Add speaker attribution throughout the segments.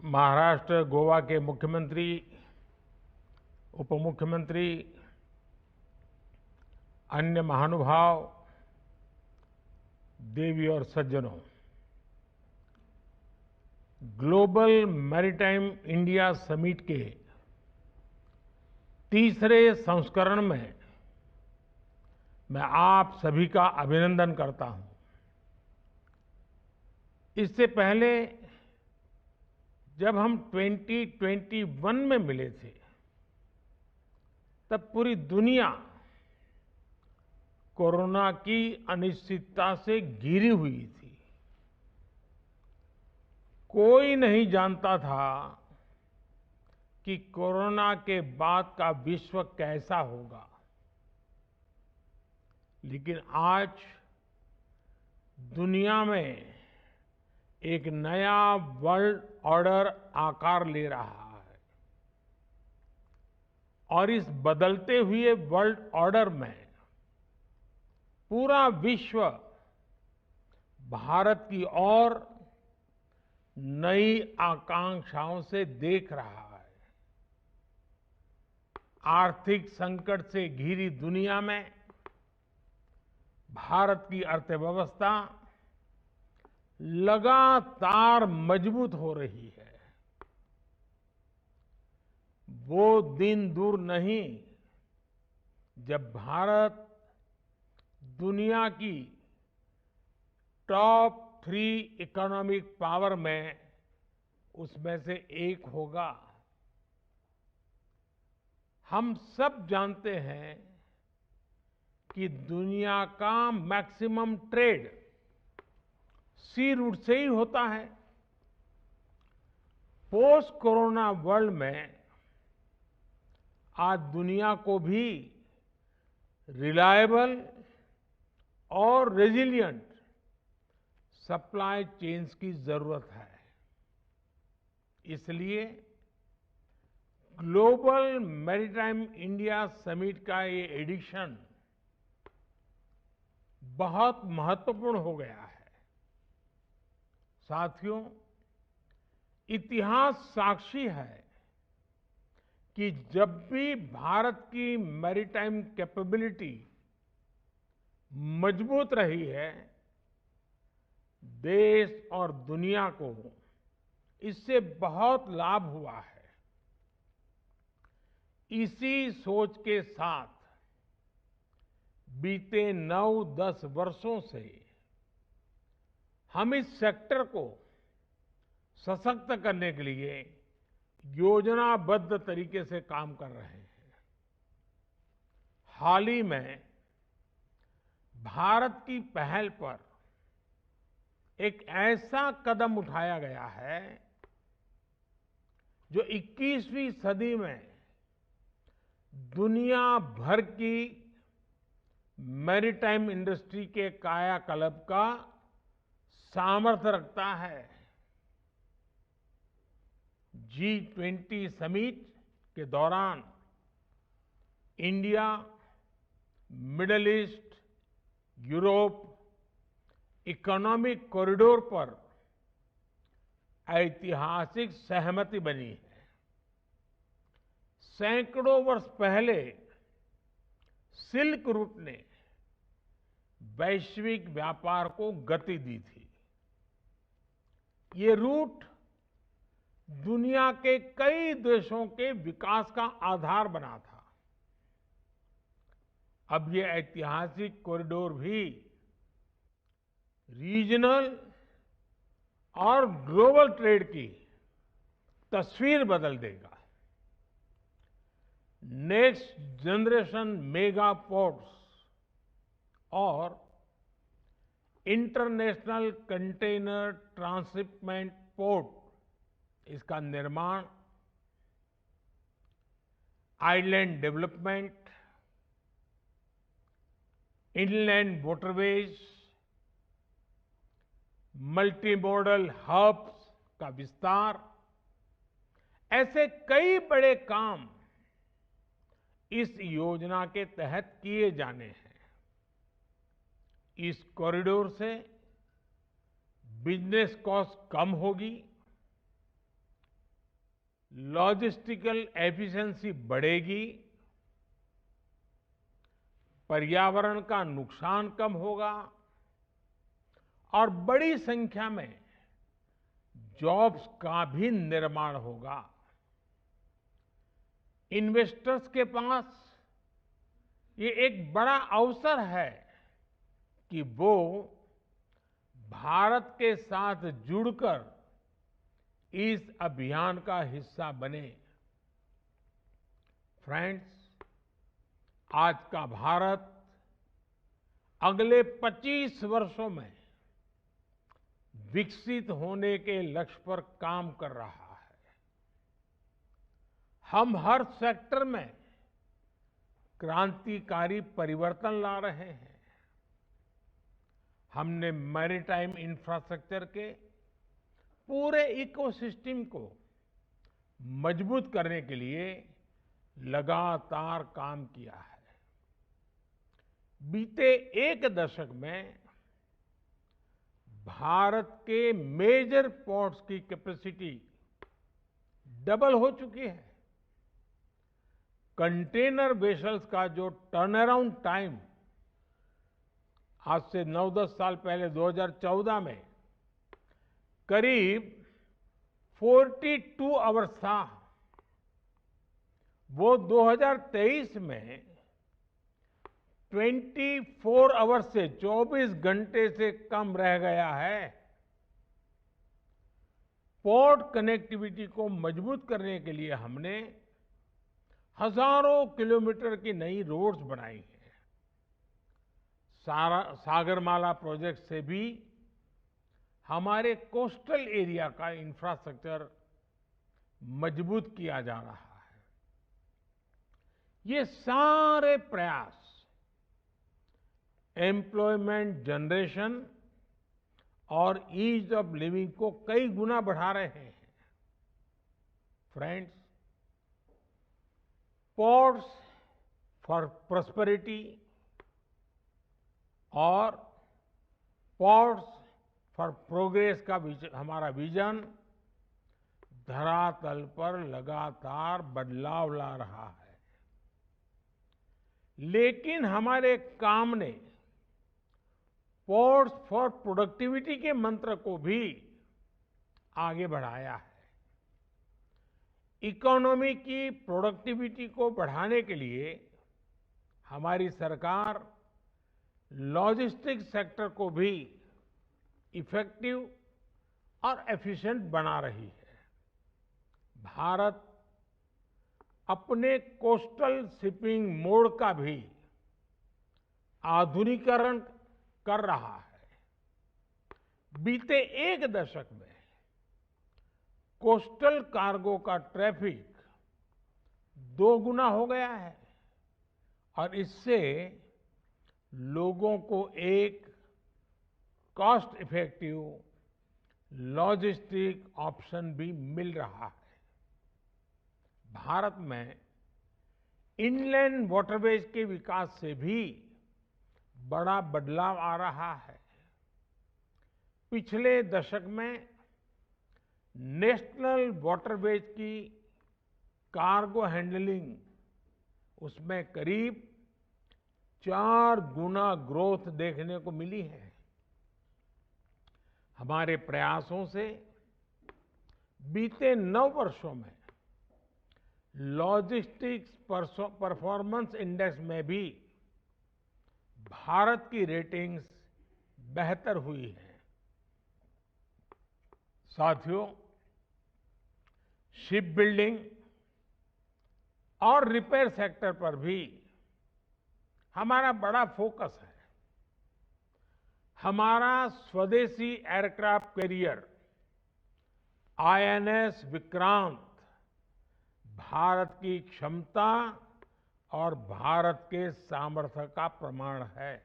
Speaker 1: महाराष्ट्र, गोवा के मुख्यमंत्री, उप मुख्यमंत्री, अन्य महानुभाव, देवी और सज्जनों, ग्लोबल मैरीटाइम इंडिया समिट के तीसरे संस्करण में मैं आप सभी का अभिनंदन करता हूं। इससे पहले जब हम 2021 में मिले थे, तब पूरी दुनिया कोरोना की अनिश्चितता से घिरी हुई थी। कोई नहीं जानता था कि कोरोना के बाद का विश्व कैसा होगा। लेकिन आज दुनिया में एक नया वर्ल्ड ऑर्डर आकार ले रहा है और इस बदलते हुए वर्ल्ड ऑर्डर में पूरा विश्व भारत की ओर नई आकांक्षाओं से देख रहा है। आर्थिक संकट से घिरी दुनिया में भारत की अर्थव्यवस्था लगातार मजबूत हो रही है। वो दिन दूर नहीं जब भारत दुनिया की टॉप 3 इकोनॉमिक पावर में उसमें से एक होगा। हम सब जानते हैं कि दुनिया का मैक्सिमम ट्रेड सी रूट से ही होता है। पोस्ट कोरोना वर्ल्ड में आज दुनिया को भी रिलायबल और रेजिलिएंट सप्लाई चेन्स की जरूरत है। इसलिए ग्लोबल मैरीटाइम इंडिया समिट का ये एडिशन बहुत महत्वपूर्ण हो गया है। साथियों, इतिहास साक्षी है कि जब भी भारत की मैरीटाइम कैपेबिलिटी मजबूत रही है, देश और दुनिया को इससे बहुत लाभ हुआ है। इसी सोच के साथ बीते 9-10 वर्षों से हम इस सेक्टर को सशक्त करने के लिए योजनाबद्ध तरीके से काम कर रहे हैं। हाल ही में भारत की पहल पर एक ऐसा कदम उठाया गया है जो 21वीं सदी में दुनिया भर की मैरीटाइम इंडस्ट्री के कायाकल्प का सामर्थ्य रखता है। G20 समिट के दौरान India, middle east, Europe economic corridor पर ऐतिहासिक सहमति बनी है। सैकड़ों वर्ष पहले सिल्क रूट ने वैश्विक व्यापार को गति दी थी। ये रूट दुनिया के कई देशों के विकास का आधार बना था। अब ये ऐतिहासिक कॉरिडोर भी रीजनल और ग्लोबल ट्रेड की तस्वीर बदल देगा। नेक्स्ट जनरेशन मेगा पोर्ट्स और इंटरनेशनल कंटेनर ट्रांसशिपमेंट पोर्ट, इसका निर्माण, island development, inland waterways, multi modal hubs का विस्तार, ऐसे कई बड़े काम इस योजना के तहत किए जाने हैं। इस कॉरिडोर से बिजनेस कॉस्ट कम होगी, लॉजिस्टिकल एफिशिएंसी बढ़ेगी, पर्यावरण का नुकसान कम होगा और बड़ी संख्या में जॉब्स का भी निर्माण होगा। इन्वेस्टर्स के पास ये एक बड़ा अवसर है कि वो भारत के साथ जुड़कर इस अभियान का हिस्सा बने। फ्रेंड्स, आज का भारत अगले 25 वर्षों में विकसित होने के लक्ष्य पर काम कर रहा है। हम हर सेक्टर में क्रांतिकारी परिवर्तन ला रहे हैं। हमने मैरीटाइम इंफ्रास्ट्रक्चर के पूरे इकोसिस्टम को मजबूत करने के लिए लगातार काम किया है। बीते एक दशक में भारत के मेजर पोर्ट्स की कैपेसिटी डबल हो चुकी है। कंटेनर वेसल्स का जो टर्न अराउंड टाइम आज से 9-10 साल पहले 2014 में करीब 42 आवर्स था, वो 2023 में 24 आवर्स से 24 घंटे से कम रह गया है। पोर्ट कनेक्टिविटी को मजबूत करने के लिए हमने हजारों किलोमीटर की नई रोड्स बनाई हैं। सागरमाला प्रोजेक्ट से भी हमारे कोस्टल एरिया का इंफ्रास्ट्रक्चर मजबूत किया जा रहा है। ये सारे प्रयास एम्प्लॉयमेंट जनरेशन और ईज ऑफ लिविंग को कई गुना बढ़ा रहे हैं। फ्रेंड्स, पोर्ट्स फॉर प्रॉस्पेरिटी और पोर्ट्स फॉर प्रोग्रेस का हमारा विजन धरातल पर लगातार बदलाव ला रहा है। लेकिन हमारे काम ने पोर्ट्स फॉर प्रोडक्टिविटी के मंत्र को भी आगे बढ़ाया है। इकोनॉमी की प्रोडक्टिविटी को बढ़ाने के लिए हमारी सरकार लॉजिस्टिक्स सेक्टर को भी इफेक्टिव और एफिशिएंट बना रही है। भारत अपने कोस्टल शिपिंग मोड का भी आधुनिकीकरण कर रहा है। बीते एक दशक में कोस्टल कार्गो का ट्रैफिक 2 गुना हो गया है और इससे लोगों को एक कॉस्ट इफेक्टिव लॉजिस्टिक ऑप्शन भी मिल रहा है। भारत में इनलैंड वाटरवेज के विकास से भी बड़ा बदलाव आ रहा है। पिछले दशक में नेशनल वाटरवेज की कार्गो हैंडलिंग उसमें करीब 4 गुना ग्रोथ देखने को मिली है। हमारे प्रयासों से बीते 9 वर्षों में लॉजिस्टिक्स परफॉर्मेंस इंडेक्स में भी भारत की रेटिंग्स बेहतर हुई है। साथियों, शिप बिल्डिंग और रिपेयर सेक्टर पर भी हमारा बड़ा फोकस है। हमारा स्वदेशी aircraft carrier INS Vikrant Bharat की क्षमता और भारत के सामर्थ्य का प्रमाण है।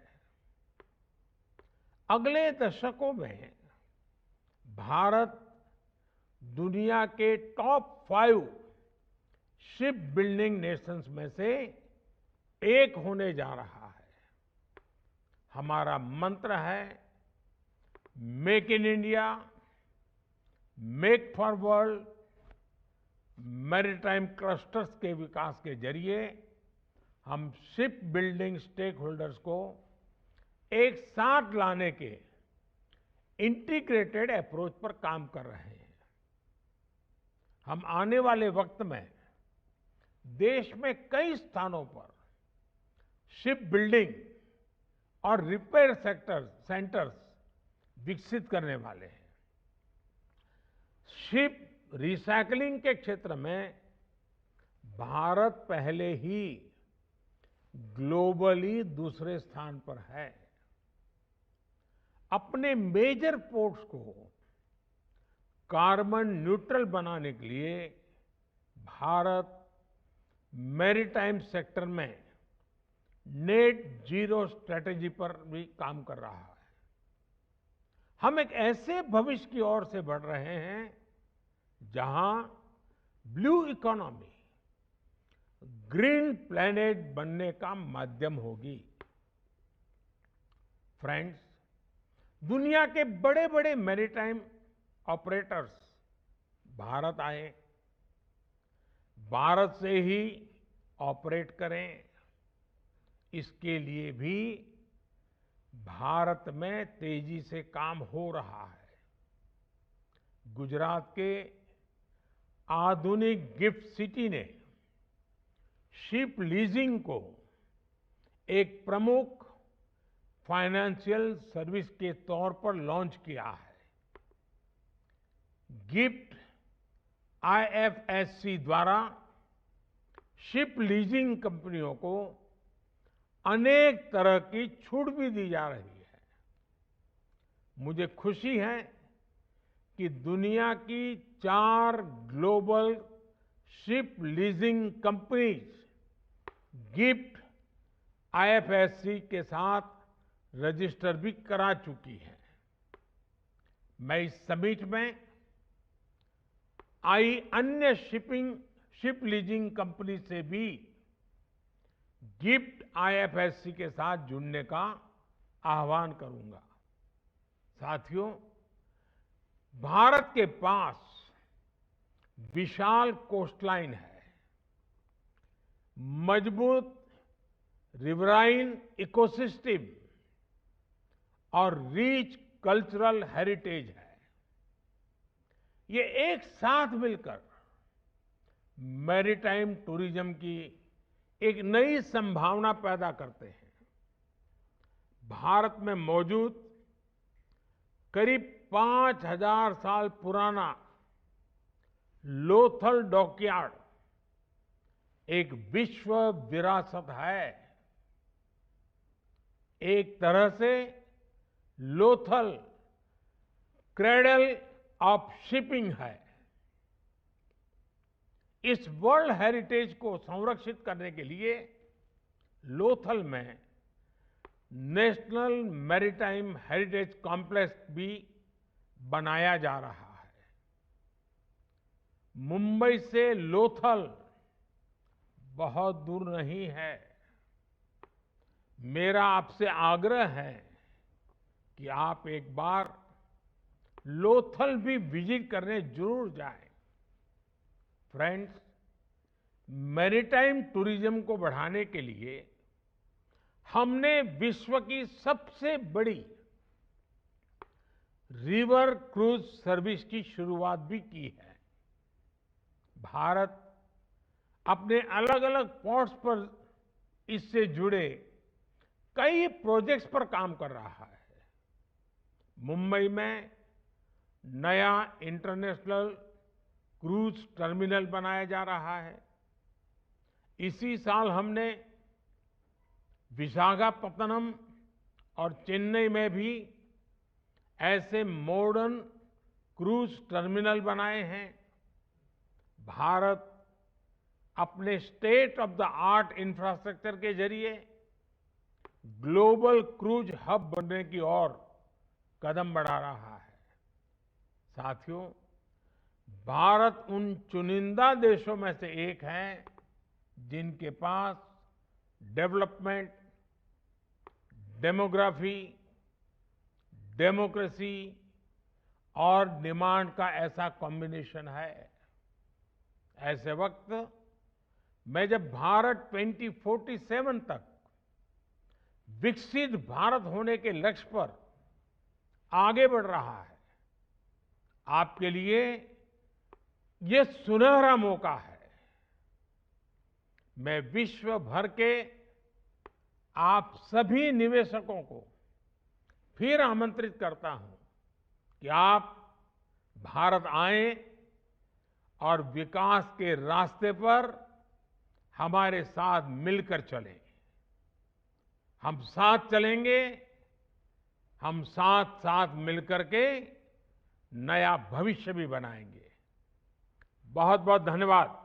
Speaker 1: अगले दशकों में भारत दुनिया के टॉप 5 शिप बिल्डिंग नेशंस में से एक होने जा रहा है। हमारा मंत्र है make in India, make for world, maritime clusters के विकास के जरिए हम शिप बिल्डिंग स्टेक होल्डर्स को एक साथ लाने के इंटीग्रेटेड अप्रोच पर काम कर रहे हैं। हम आने वाले वक्त में देश में कई स्थानों पर शिप बिल्डिंग और रिपेयर सेंटर्स विकसित करने वाले हैं। शिप रिसाइकलिंग के क्षेत्र में भारत पहले ही ग्लोबली दूसरे स्थान पर है। अपने मेजर पोर्ट्स को कार्बन न्यूट्रल बनाने के लिए भारत मैरीटाइम सेक्टर में नेट जीरो स्ट्रेटेजी पर भी काम कर रहा है। हम एक ऐसे भविष्य की ओर से बढ़ रहे हैं जहां ब्लू इकोनॉमी ग्रीन प्लैनेट बनने का माध्यम होगी। फ्रेंड्स, दुनिया के बड़े बड़े मैरीटाइम ऑपरेटर्स भारत आए, भारत से ही ऑपरेट करें, इसके लिए भी भारत में तेजी से काम हो रहा है। गुजरात के आधुनिक गिफ्ट सिटी ने शिप लीजिंग को एक प्रमुख फाइनेंशियल सर्विस के तौर पर लॉन्च किया है। गिफ्ट आईएफएससी द्वारा शिप लीजिंग कंपनियों को अनेक तरह की छूट भी दी जा रही है। मुझे खुशी है कि दुनिया की 4 global ship leasing companies gift IFSC के साथ रजिस्टर भी करा चुकी है। मैं इस समिट में आई अन्य शिप लीजिंग कंपनी से भी गिफ्ट आईएफएससी के साथ जुड़ने का आह्वान करूंगा। साथियों, भारत के पास विशाल कोस्टलाइन है, मजबूत रिवराइन इकोसिस्टम और रिच कल्चरल हेरिटेज है। ये एक साथ मिलकर मैरीटाइम टूरिज्म की एक नई संभावना पैदा करते हैं। भारत में मौजूद करीब 5000 साल पुराना लोथल डॉकयार्ड एक विश्व विरासत है। एक तरह से लोथल क्रेडल ऑफ शिपिंग है। इस वर्ल्ड हेरिटेज को संरक्षित करने के लिए लोथल में नेशनल मैरीटाइम हेरिटेज कॉम्प्लेक्स भी बनाया जा रहा है। मुंबई से लोथल बहुत दूर नहीं है। मेरा आपसे आग्रह है कि आप एक बार लोथल भी विजिट करने जरूर जाएं। फ्रेंड्स, मैरीटाइम टूरिज्म को बढ़ाने के लिए हमने विश्व की सबसे बड़ी रिवर क्रूज सर्विस की शुरुआत भी की है। भारत अपने अलग अलग पोर्ट्स पर इससे जुड़े कई प्रोजेक्ट्स पर काम कर रहा है। मुंबई में नया इंटरनेशनल क्रूज टर्मिनल बनाया जा रहा है। इसी साल हमने विशाखापत्तनम और चेन्नई में भी ऐसे मॉडर्न क्रूज टर्मिनल बनाए हैं। भारत अपने state of the art infrastructure के जरिए ग्लोबल क्रूज हब बनने की ओर कदम बढ़ा रहा है। साथियों, भारत उन चुनिंदा देशों में से एक है जिनके पास डेवलपमेंट, डेमोग्राफी, डेमोक्रेसी और डिमांड का ऐसा कॉम्बिनेशन है। ऐसे वक्त मैं जब भारत 2047 तक विकसित भारत होने के लक्ष्य पर आगे बढ़ रहा है, आपके लिए ये सुनहरा मौका है। मैं विश्व भर के आप सभी निवेशकों को फिर आमंत्रित करता हूं कि आप भारत आएं और विकास के रास्ते पर हमारे साथ मिलकर चलें। हम साथ चलेंगे, हम साथ साथ मिलकर के नया भविष्य भी बनाएंगे। बहुत बहुत धन्यवाद।